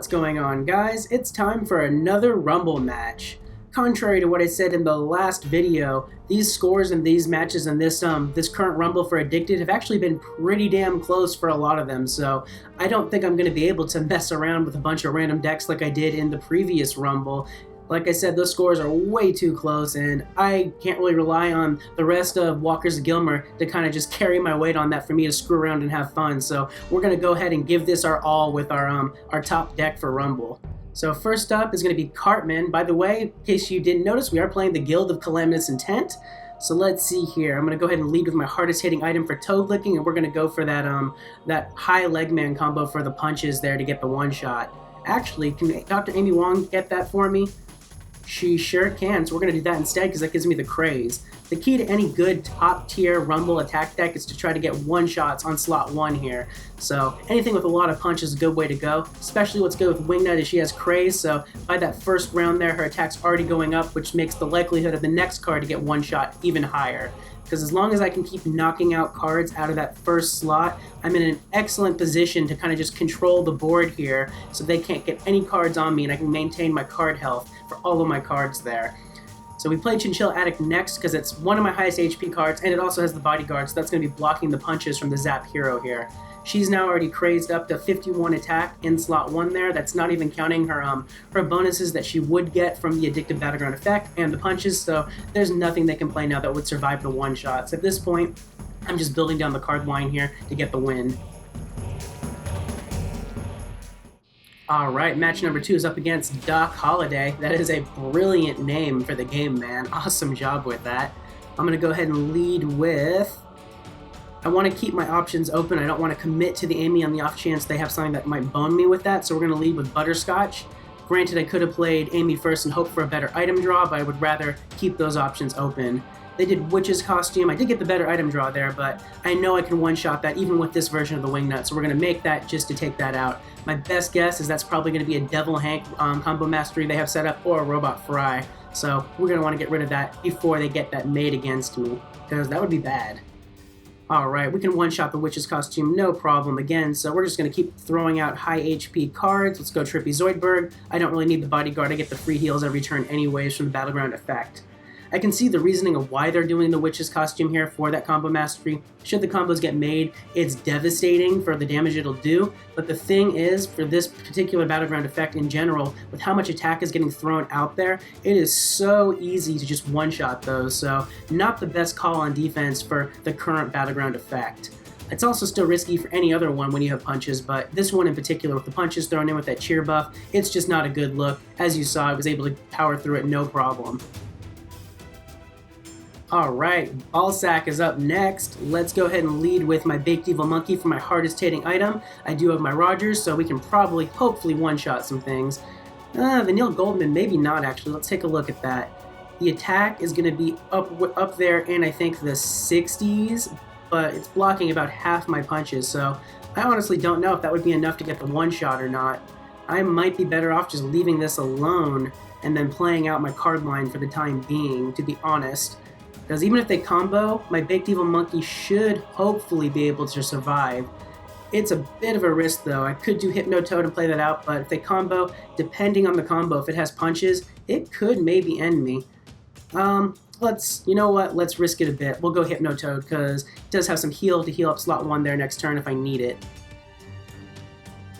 What's going on, guys? It's time for another Rumble match. Contrary to what I said in the last video, these scores and these matches and this current Rumble for Addicted have actually been pretty damn close for a lot of them, so I don't think I'm going to be able to mess around with a bunch of random decks like I did in the previous Rumble. Like I said, those scores are way too close, and I can't really rely on the rest of Walker's Gilmer to kind of just carry my weight on that for me to screw around and have fun. So we're going to go ahead and give this our all with our top deck for Rumble. So first up is going to be Cartman. By the way, in case you didn't notice, we are playing the Guild of Calamitous Intent. So let's see here. I'm going to go ahead and lead with my hardest hitting item for Toad Licking, and we're going to go for that high Legman combo for the punches there to get the one shot. Actually, can Dr. Amy Wong get that for me? She sure can, so we're going to do that instead because that gives me the craze. The key to any good top-tier Rumble attack deck is to try to get one-shots on slot 1 here. So anything with a lot of punch is a good way to go. Especially what's good with Wingnut is she has craze, so by that first round there, her attack's already going up, which makes the likelihood of the next card to get one shot even higher. Because as long as I can keep knocking out cards out of that first slot, I'm in an excellent position to kind of just control the board here so they can't get any cards on me and I can maintain my card health for all of my cards there. So we play Chinchilla Addict next because it's one of my highest HP cards and it also has the bodyguard, so that's going to be blocking the punches from the Zap Hero here. She's now already crazed up to 51 attack in slot 1 there. That's not even counting her bonuses that she would get from the Addictive Battleground effect and the punches, so there's nothing they can play now that would survive the one shots. At this point, I'm just building down the card line here to get the win. Alright, match number 2 is up against Doc Holliday. That is a brilliant name for the game, man. Awesome job with that. I'm going to go ahead and lead with... I want to keep my options open. I don't want to commit to the Amy on the off chance they have something that might bone me with that, so we're going to lead with Butterscotch. Granted, I could have played Amy first and hoped for a better item draw, but I would rather keep those options open. They did Witch's Costume. I did get the better item draw there, but I know I can one-shot that even with this version of the Wingnut, so we're going to make that just to take that out. My best guess is that's probably going to be a Devil Hank combo mastery they have set up, or a Robot Fry. So we're going to want to get rid of that before they get that made against me, because that would be bad. Alright, we can one-shot the Witch's Costume, no problem again, so we're just going to keep throwing out high HP cards. Let's go Trippy Zoidberg. I don't really need the bodyguard, I get the free heals every turn anyways from the Battleground effect. I can see the reasoning of why they're doing the Witch's Costume here for that combo mastery. Should the combos get made, it's devastating for the damage it'll do, but the thing is, for this particular Battleground effect in general, with how much attack is getting thrown out there, it is so easy to just one-shot those, so not the best call on defense for the current Battleground effect. It's also still risky for any other one when you have punches, but this one in particular with the punches thrown in with that cheer buff, it's just not a good look. As you saw, I was able to power through it no problem. Alright, Ballsack is up next. Let's go ahead and lead with my Baked Evil Monkey for my hardest hitting item. I do have my Rogers, so we can probably, hopefully, one-shot some things. The Neil Goldman, maybe not actually. Let's take a look at that. The attack is going to be up there in, I think, the 60s, but it's blocking about half my punches, so I honestly don't know if that would be enough to get the one-shot or not. I might be better off just leaving this alone and then playing out my card line for the time being, to be honest. Because even if they combo, my Baked Evil Monkey should hopefully be able to survive. It's a bit of a risk though. I could do Hypnotoad and play that out, but if they combo, depending on the combo, if it has punches, it could maybe end me. You know what, let's risk it a bit. We'll go Hypnotoad because it does have some heal to heal up slot 1 there next turn if I need it.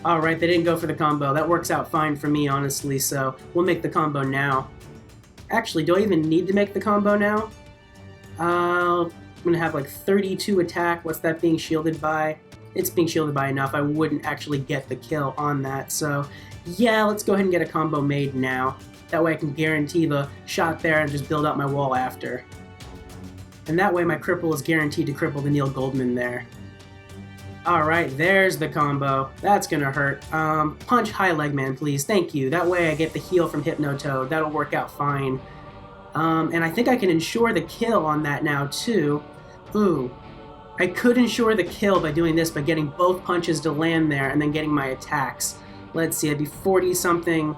Alright, they didn't go for the combo. That works out fine for me, honestly, so we'll make the combo now. Actually, do I even need to make the combo now? I'm going to have like 32 attack. What's that being shielded by? It's being shielded by enough. I wouldn't actually get the kill on that. So yeah, let's go ahead and get a combo made now. That way I can guarantee the shot there and just build out my wall after. And that way my cripple is guaranteed to cripple the Neil Goldman there. Alright, there's the combo. That's going to hurt. Punch High Legman, please. Thank you. That way I get the heal from Hypnotoad. That'll work out fine. And I think I can ensure the kill on that now, too. Ooh. I could ensure the kill by doing this, by getting both punches to land there and then getting my attacks. Let's see, it'd be 40-something.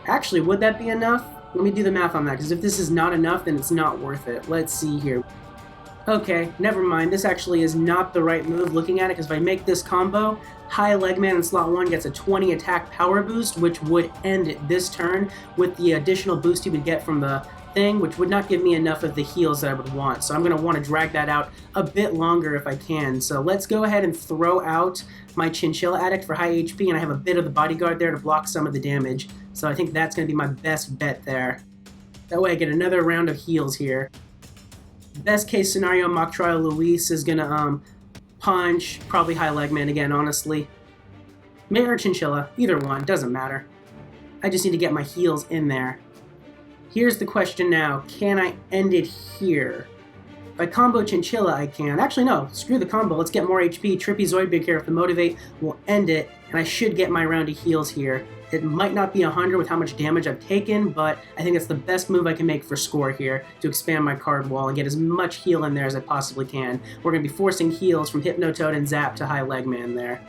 Actually, would that be enough? Let me do the math on that, because if this is not enough, then it's not worth it. Let's see here. Okay, never mind. This actually is not the right move looking at it, because if I make this combo, High Legman in slot 1 gets a 20 attack power boost, which would end it this turn with the additional boost he would get from the thing, which would not give me enough of the heals that I would want. So I'm going to want to drag that out a bit longer if I can. So let's go ahead and throw out my Chinchilla Addict for high HP, and I have a bit of the Bodyguard there to block some of the damage. So I think that's going to be my best bet there. That way I get another round of heals here. Best case scenario, Mock Trial Luis is going to punch, probably High Legman again, honestly. Maybe or Chinchilla, either one, doesn't matter. I just need to get my heals in there. Here's the question now, can I end it here? If I combo Chinchilla, I can. Actually, no, screw the combo, let's get more HP. Trippy Zoidbig here with the Motivate will end it, and I should get my round of heals here. It might not be 100 with how much damage I've taken, but I think it's the best move I can make for score here to expand my card wall and get as much heal in there as I possibly can. We're going to be forcing heals from Hypnotoad and Zap to High Legman there.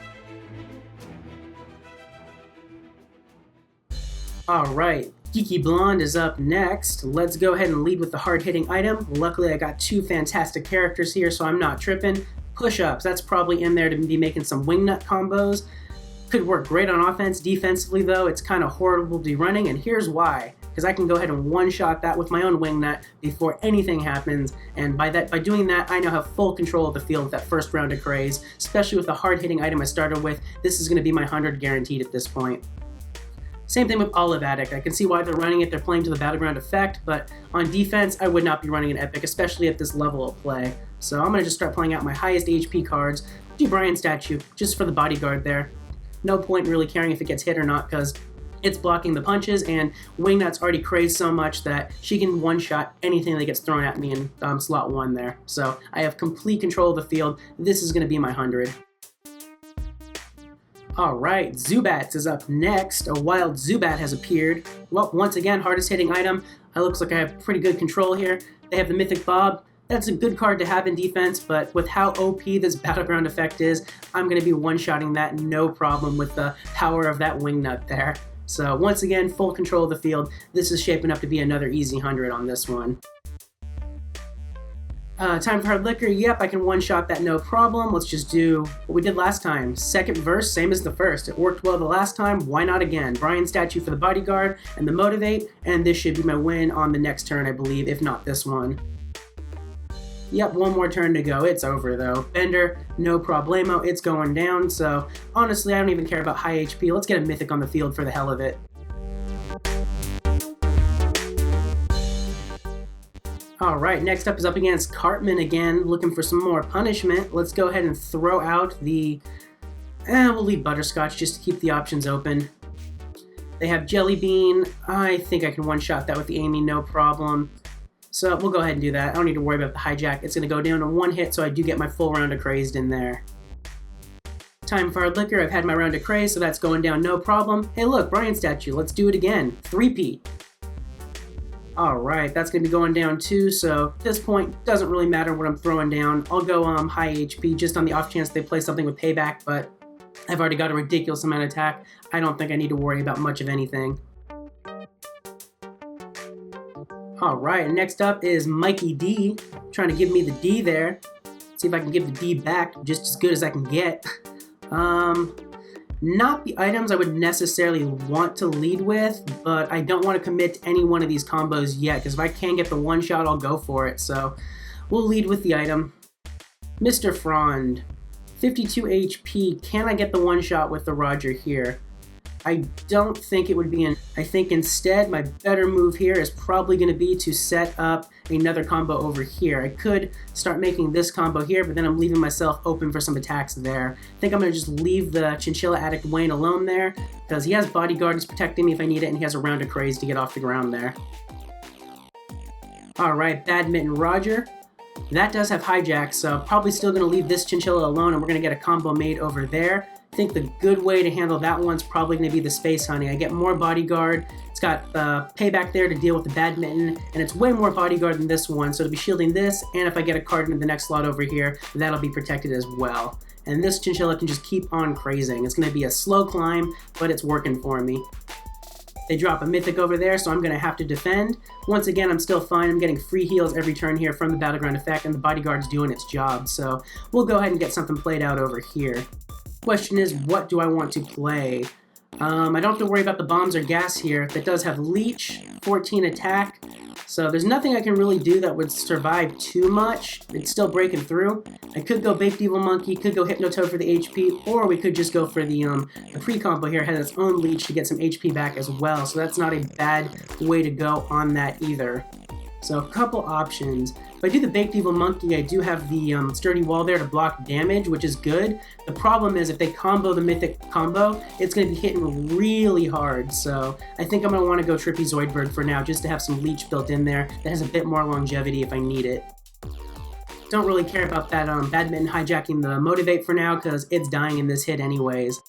Alright, Geeky Blonde is up next. Let's go ahead and lead with the hard-hitting item. Luckily, I got two fantastic characters here, so I'm not tripping. Push-ups, that's probably in there to be making some wingnut combos. Could work great on offense. Defensively, though, it's kind of horrible to be running, and here's why. Because I can go ahead and one-shot that with my own wingnut before anything happens, and by doing that, I now have full control of the field with that first round of Craze, especially with the hard-hitting item I started with. This is going to be my 100 guaranteed at this point. Same thing with Olive Addict. I can see why they're running it. They're playing to the Battleground effect, but on defense, I would not be running an Epic, especially at this level of play. So I'm going to just start playing out my highest HP cards. Do Brian Statue, just for the Bodyguard there. No point in really caring if it gets hit or not, because it's blocking the punches, and Wingnut's already crazed so much that she can one-shot anything that gets thrown at me in slot 1 there. So I have complete control of the field. This is going to be my 100. Alright, Zubats is up next. A wild Zubat has appeared. Well, once again, hardest hitting item. It looks like I have pretty good control here. They have the Mythic Bob. That's a good card to have in defense, but with how OP this Battleground effect is, I'm going to be one-shotting that no problem with the power of that Wingnut there. So once again, full control of the field. This is shaping up to be another easy 100 on this one. Time for Hard Liquor. Yep, I can one-shot that no problem. Let's just do what we did last time. Second verse, same as the first. It worked well the last time. Why not again? Brian Statue for the Bodyguard and the Motivate, and this should be my win on the next turn, I believe, if not this one. Yep, one more turn to go. It's over, though. Bender, no problemo. It's going down, so honestly, I don't even care about high HP. Let's get a Mythic on the field for the hell of it. Alright, next up is up against Cartman again, looking for some more punishment. Let's go ahead and throw out the... we'll leave Butterscotch just to keep the options open. They have Jelly Bean. I think I can one-shot that with the Amy, no problem. So we'll go ahead and do that. I don't need to worry about the hijack. It's going to go down to one hit, so I do get my full round of Crazed in there. Time for Hard Liquor. I've had my round of Crazed, so that's going down no problem. Hey look, Brian Statue. Let's do it again. 3-peat. Alright, that's going to be going down too, so at this point, doesn't really matter what I'm throwing down. I'll go high HP just on the off chance they play something with Payback, but I've already got a ridiculous amount of attack. I don't think I need to worry about much of anything. Alright, next up is Mikey D, trying to give me the D there. See if I can give the D back just as good as I can get. Not the items I would necessarily want to lead with, but I don't want to commit to any one of these combos yet, because if I can get the one shot, I'll go for it. So we'll lead with the item. Mr. Frond, 52 HP. Can I get the one shot with the Roger here? I don't think it would be I think instead my better move here is probably going to be to set up another combo over here. I could start making this combo here, but then I'm leaving myself open for some attacks there. I think I'm going to just leave the Chinchilla Addict Wayne alone there, because he has Bodyguard, he's protecting me if I need it, and he has a round of Craze to get off the ground there. Alright, Badminton Roger. That does have Hijack, so probably still going to leave this Chinchilla alone, and we're going to get a combo made over there. I think the good way to handle that one's probably going to be the Space Honey. I get more Bodyguard, it's got Payback there to deal with the Badminton, and it's way more Bodyguard than this one, so it'll be shielding this, and if I get a card into the next slot over here, that'll be protected as well. And this Chinchilla can just keep on crazing. It's going to be a slow climb, but it's working for me. They drop a Mythic over there, so I'm going to have to defend. Once again, I'm still fine. I'm getting free heals every turn here from the Battleground effect, and the Bodyguard's doing its job. So we'll go ahead and get something played out over here. Question is, what do I want to play? I don't have to worry about the bombs or gas here. That does have Leech, 14 attack. So there's nothing I can really do that would survive too much. It's still breaking through. I could go Baked Evil Monkey, could go Hypnotoad for the HP, or we could just go for the pre-combo here. It has its own Leech to get some HP back as well, so that's not a bad way to go on that either. So a couple options. If I do the Baked Evil Monkey, I do have the Sturdy Wall there to block damage, which is good. The problem is if they combo the Mythic combo, it's going to be hitting really hard. So I think I'm going to want to go Trippy Zoidberg for now, just to have some Leech built in there that has a bit more longevity if I need it. Don't really care about that Badminton hijacking the Motivate for now, because it's dying in this hit anyways.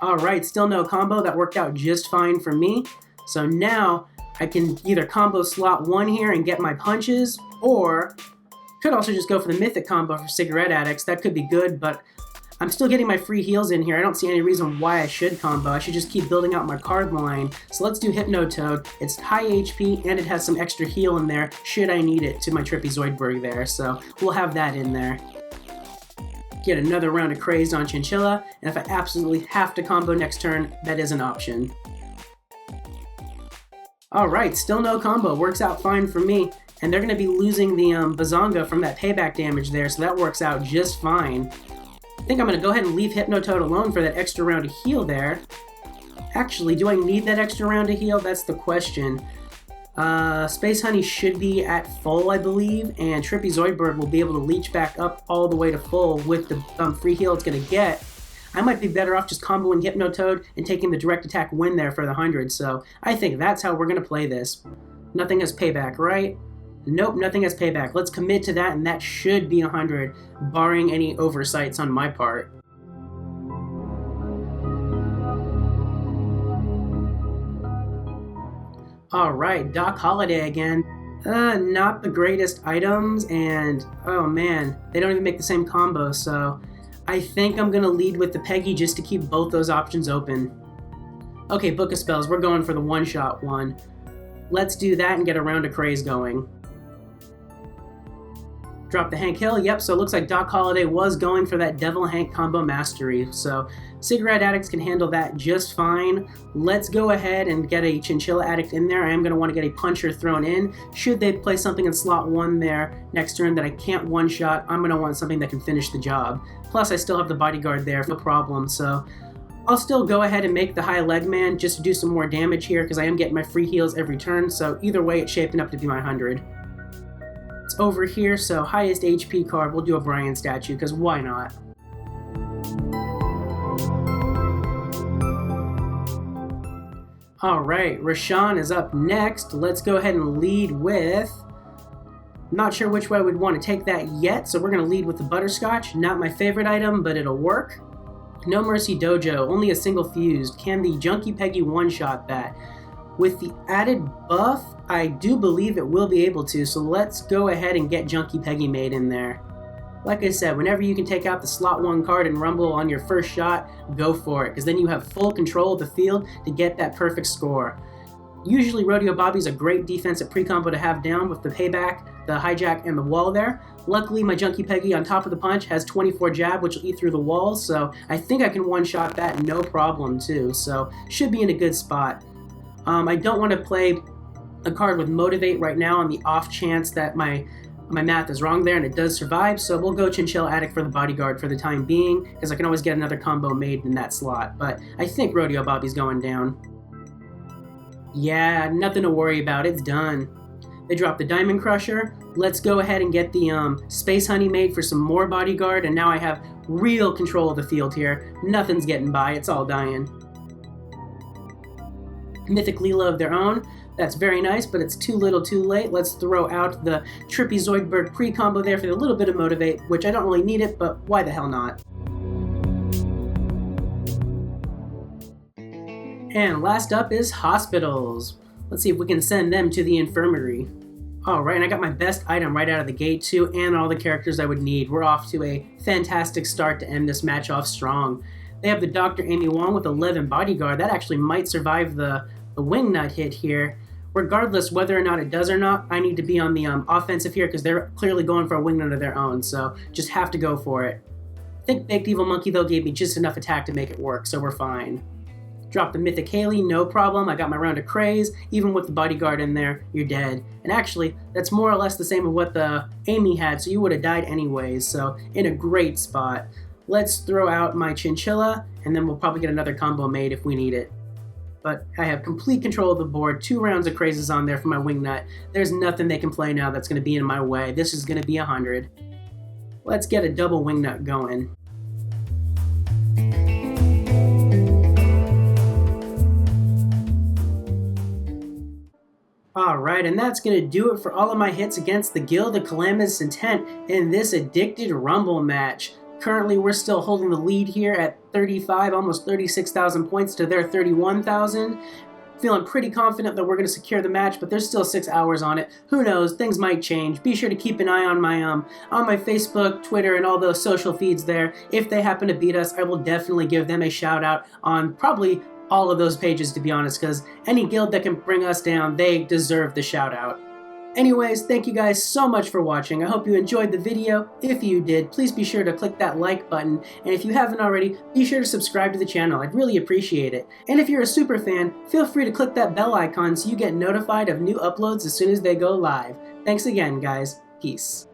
Alright, still no combo. That worked out just fine for me. So now I can either combo slot 1 here and get my punches, or could also just go for the Mythic combo for Cigarette Addicts. That could be good, but I'm still getting my free heals in here. I don't see any reason why I should combo. I should just keep building out my card line. So let's do Hypnotoad. It's high HP, and it has some extra heal in there, should I need it, to my Trippy Zoidberg there. So we'll have that in there. Get another round of Crazed on Chinchilla, and if I absolutely have to combo next turn, that is an option. Alright, still no combo. Works out fine for me. And they're going to be losing the Bazonga from that payback damage there, so that works out just fine. I think I'm going to go ahead and leave Hypnotoad alone for that extra round of heal there. Actually, do I need that extra round of heal? That's the question. Space Honey should be at full, I believe, and Trippy Zoidberg will be able to leech back up all the way to full with the free heal it's going to get. I might be better off just comboing Hypnotoad and taking the direct attack win there for the 100, so I think that's how we're going to play this. Nothing has payback, right? Nope, nothing has payback. Let's commit to that, and that should be 100, barring any oversights on my part. Alright, Doc Holliday again. Not the greatest items, and oh man, they don't even make the same combo, so I think I'm going to lead with the Peggy just to keep both those options open. Okay, Book of Spells, we're going for the one-shot one. Let's do that and get a round of Craze going. Drop the Hank Hill, yep, so it looks like Doc Holliday was going for that Devil Hank combo mastery, so Cigarette Addicts can handle that just fine. Let's go ahead and get a Chinchilla Addict in there. I am going to want to get a Puncher thrown in. Should they play something in slot 1 there next turn that I can't one-shot, I'm going to want something that can finish the job. Plus, I still have the Bodyguard there, no problem, so I'll still go ahead and make the High Leg Man just to do some more damage here, because I am getting my free heals every turn, so either way, it's shaping up to be my 100. It's over here, so highest HP card, we'll do a Brian statue, because why not? Alright, Rashawn is up next. Let's go ahead and lead with... I'm not sure which way we'd want to take that yet, so we're going to lead with the Butterscotch. Not my favorite item, but it'll work. No Mercy Dojo, only a single fused. Can the Junkie Peggy one-shot that? With the added buff, I do believe it will be able to, so let's go ahead and get Junkie Peggy made in there. Like I said, whenever you can take out the slot 1 card and Rumble on your first shot, go for it, because then you have full control of the field to get that perfect score. Usually Rodeo Bobby's a great defensive pre-combo to have down with the payback, the hijack, and the wall there. Luckily, my Junkie Peggy on top of the punch has 24 jab, which will eat through the walls, so I think I can one-shot that no problem too, so should be in a good spot. I don't want to play a card with Motivate right now on the off chance that my math is wrong there and it does survive, so we'll go Chinchilla Addict for the Bodyguard for the time being, because I can always get another combo made in that slot, but I think Rodeo Bobby's going down. Yeah, nothing to worry about, it's done. They dropped the Diamond Crusher. Let's go ahead and get the Space Honey made for some more Bodyguard, and now I have real control of the field here. Nothing's getting by, it's all dying. Mythic Leela of their own. That's very nice, but it's too little too late. Let's throw out the Trippy Zoidberg pre-combo there for a little bit of Motivate, which I don't really need it, but why the hell not? And last up is Hospitals. Let's see if we can send them to the infirmary. Alright, and I got my best item right out of the gate too, and all the characters I would need. We're off to a fantastic start to end this match off strong. They have the Dr. Amy Wong with 11 bodyguard. That actually might survive the wingnut hit here. Regardless whether or not it does or not, I need to be on the offensive here because they're clearly going for a wingnut of their own, so just have to go for it. I think Baked Evil Monkey, though, gave me just enough attack to make it work, so we're fine. Drop the Mythic Haley, no problem. I got my round of Craze. Even with the bodyguard in there, you're dead. And actually, that's more or less the same as what the Amy had, so you would have died anyways, so in a great spot. Let's throw out my Chinchilla, and then we'll probably get another combo made if we need it. But I have complete control of the board. 2 rounds of Crazes on there for my wingnut. There's nothing they can play now that's going to be in my way. This is going to be 100. Let's get a double wingnut going. Alright, and that's going to do it for all of my hits against the Guild of Calamitous Intent in this Addicted Rumble match. Currently, we're still holding the lead here at 35, almost 36,000 points to their 31,000. Feeling pretty confident that we're going to secure the match, but there's still 6 hours on it. Who knows? Things might change. Be sure to keep an eye on my Facebook, Twitter, and all those social feeds there. If they happen to beat us, I will definitely give them a shout out on probably all of those pages, to be honest, because any guild that can bring us down, they deserve the shout out. Anyways, thank you guys so much for watching. I hope you enjoyed the video. If you did, please be sure to click that like button, and if you haven't already, be sure to subscribe to the channel. I'd really appreciate it. And if you're a super fan, feel free to click that bell icon so you get notified of new uploads as soon as they go live. Thanks again, guys. Peace.